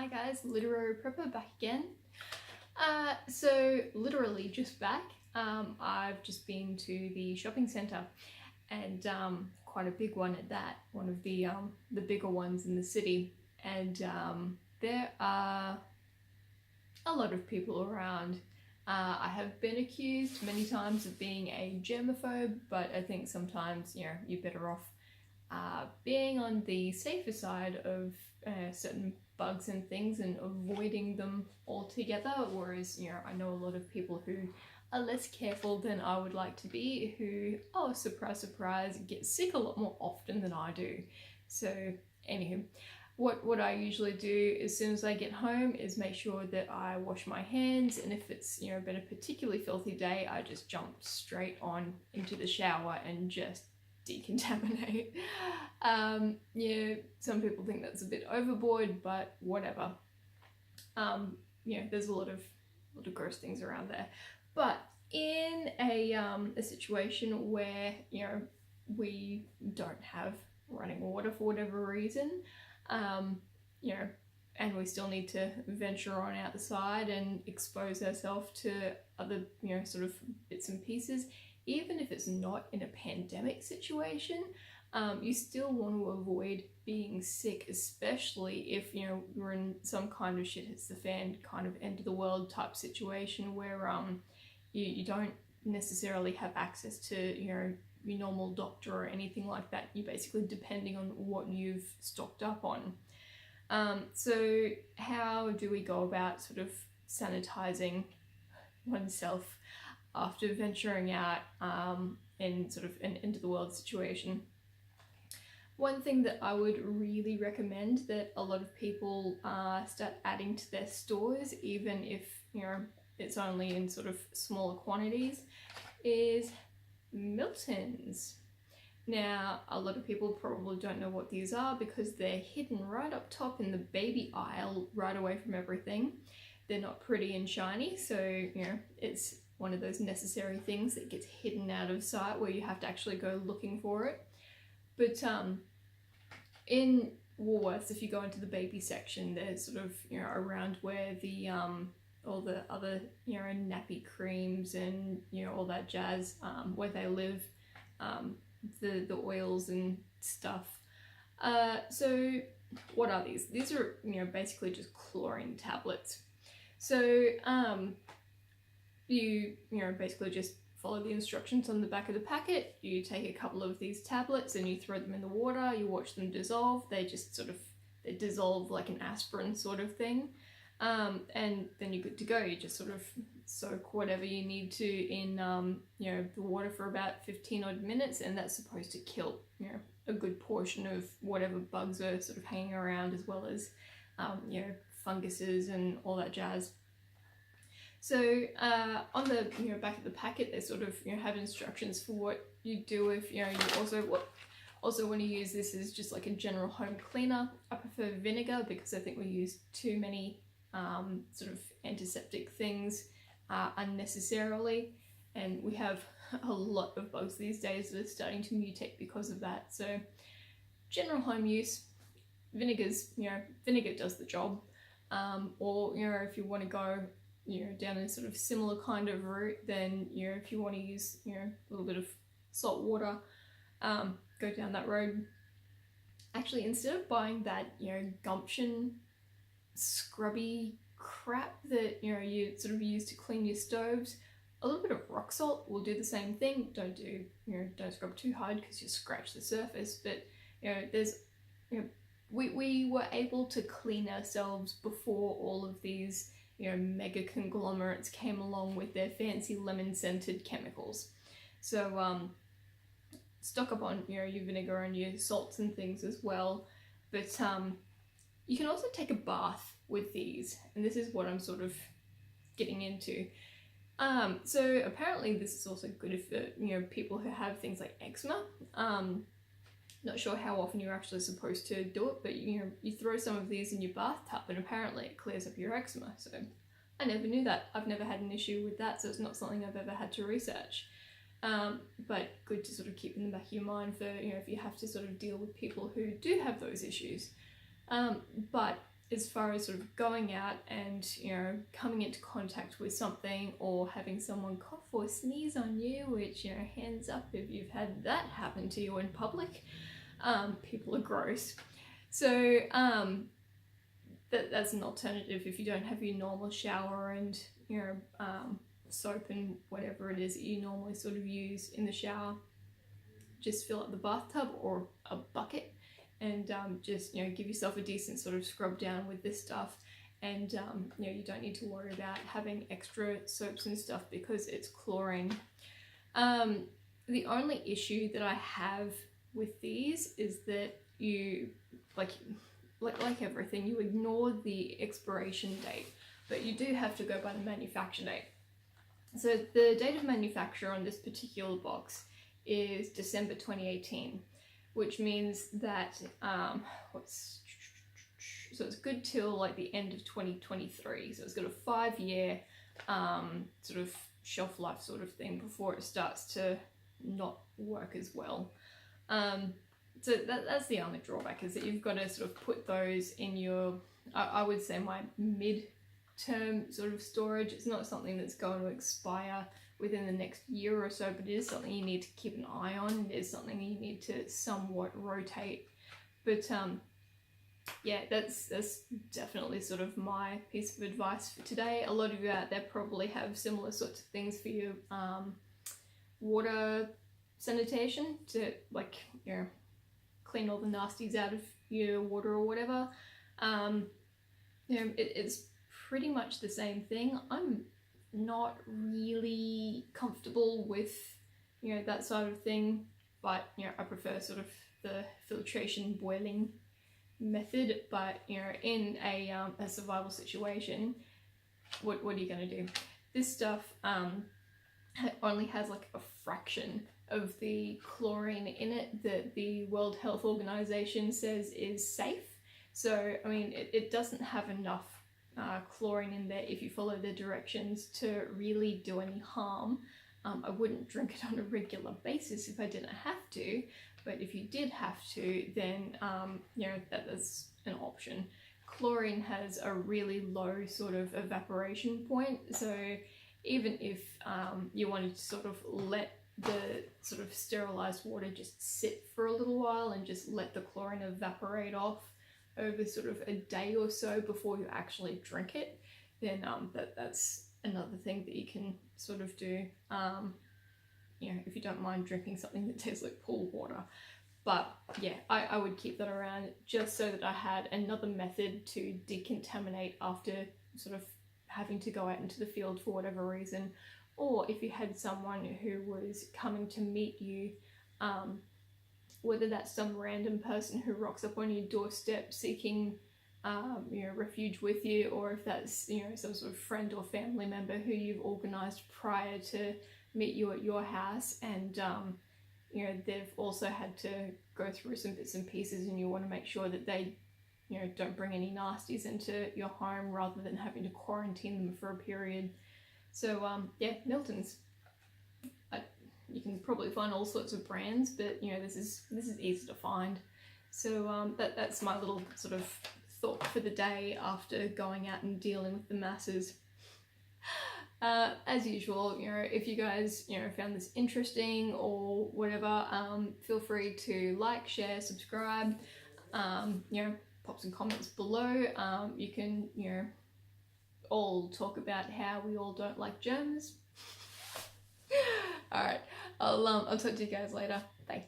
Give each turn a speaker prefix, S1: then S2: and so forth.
S1: Hi guys, Literary Prepper back again. So literally just back. I've just been to the shopping centre and quite a big one at that, one of the bigger ones in the city. And there are a lot of people around. I have been accused many times of being a germaphobe, but I think sometimes, you're better off being on the safer side of certain bugs and things and avoiding them altogether, whereas I know a lot of people who are less careful than I would like to be, who, oh surprise surprise, get sick a lot more often than I do. So anywho, what I usually do as soon as I get home is make sure that I wash my hands, and if it's been a particularly filthy day, I just jump straight on into the shower and just decontaminate. Some people think that's a bit overboard, but whatever. There's a lot of gross things around there. But in a situation where we don't have running water for whatever reason, and we still need to venture on outside and expose ourselves to other sort of bits and pieces, even if it's not in a pandemic situation, you still want to avoid being sick, especially if we're in some kind of shit hits the fan kind of end of the world type situation where you don't necessarily have access to your normal doctor or anything like that. You're basically depending on what you've stocked up on. So how do we go about sort of sanitizing oneself after venturing out in sort of an end of the world situation? One thing that I would really recommend that a lot of people start adding to their stores, even if it's only in sort of smaller quantities, is Miltons. Now, a lot of people probably don't know what these are because they're hidden right up top in the baby aisle, right away from everything. They're not pretty and shiny, so it's one of those necessary things that gets hidden out of sight where you have to actually go looking for it. But in Woolworths, if you go into the baby section, there's sort of around where the all the other nappy creams and all that jazz, where they live, the oils and stuff. So what are these? These are basically just chlorine tablets. So you basically just follow the instructions on the back of the packet. You take a couple of these tablets and you throw them in the water. You watch them dissolve. They just they dissolve like an aspirin sort of thing. And then you're good to go. You just sort of soak whatever you need to in the water for about 15 odd minutes, and that's supposed to kill a good portion of whatever bugs are sort of hanging around, as well as funguses and all that jazz. So on the back of the packet, they sort of have instructions for what you do if you also want to use this as just like a general home cleaner. I prefer vinegar because I think we use too many sort of antiseptic things unnecessarily, and we have a lot of bugs these days that are starting to mutate because of that. So general home use, vinegar does the job. Or if you want to go down a sort of similar kind of route, then if you want to use a little bit of salt water, go down that road. Actually, instead of buying that gumption scrubby crap that you sort of use to clean your stoves, a little bit of rock salt will do the same thing. Don't scrub too hard because you scratch the surface, but we were able to clean ourselves before all of these mega conglomerates came along with their fancy lemon scented chemicals. So stock up on your vinegar and your salts and things as well. But you can also take a bath with these, and this is what I'm sort of getting into. So apparently this is also good for people who have things like eczema. Not sure how often you're actually supposed to do it, but you throw some of these in your bathtub and apparently it clears up your eczema. So I never knew that. I've never had an issue with that, so it's not something I've ever had to research. But good to sort of keep in the back of your mind for if you have to sort of deal with people who do have those issues. But as far as sort of going out and, you know, coming into contact with something or having someone cough or sneeze on you, which, you know, hands up if you've had that happen to you in public. People are gross. So that's an alternative if you don't have your normal shower and, you know, soap and whatever it is that you normally sort of use in the shower. Just fill up the bathtub or a bucket and just, you know, give yourself a decent sort of scrub down with this stuff. And you know, you don't need to worry about having extra soaps and stuff because it's chlorine. The only issue that I have with these is that you, like everything, you ignore the expiration date, but you do have to go by the manufacture date. So the date of manufacture on this particular box is December 2018, which means that so it's good till like the end of 2023. So it's got a 5-year sort of shelf life sort of thing before it starts to not work as well. So that's the only drawback, is that you've got to sort of put those in your, I would say, my mid-term sort of storage. It's not something that's going to expire within the next year or so, but it is something you need to keep an eye on. It is something you need to somewhat rotate. But yeah, that's definitely sort of my piece of advice for today. A lot of you out there probably have similar sorts of things for your water sanitation, to, like, you know, clean all the nasties out of your water or whatever. You know, it's pretty much the same thing. I'm not really comfortable with, you know, that sort of thing, but, you know, I prefer sort of the filtration boiling method. But, you know, in a survival situation, what are you going to do? This stuff only has like a fraction of the chlorine in it that the World Health Organization says is safe. So, I mean, it doesn't have enough chlorine in there, if you follow the directions, to really do any harm. I wouldn't drink it on a regular basis if I didn't have to, but if you did have to, then you know, that's an option. Chlorine has a really low sort of evaporation point, so even if you wanted to sort of let the sort of sterilized water just sit for a little while and just let the chlorine evaporate off over sort of a day or so before you actually drink it, then that's another thing that you can sort of do, you know, if you don't mind drinking something that tastes like pool water. But yeah, I would keep that around just so that I had another method to decontaminate after sort of having to go out into the field for whatever reason, or if you had someone who was coming to meet you, whether that's some random person who rocks up on your doorstep seeking you know, refuge with you, or if that's, you know, some sort of friend or family member who you've organized prior to meet you at your house, and you know, they've also had to go through some bits and pieces, and you want to make sure that they, you know, don't bring any nasties into your home rather than having to quarantine them for a period. So yeah, Miltons. You can probably find all sorts of brands, but, you know, this is easy to find. So that's my little sort of thought for the day after going out and dealing with the masses. As usual, you know, if you guys, you know, found this interesting or whatever, feel free to like, share, subscribe, you know, pop some comments below. You can, you know, all talk about how we all don't like germs. Alright, I'll talk to you guys later. Bye.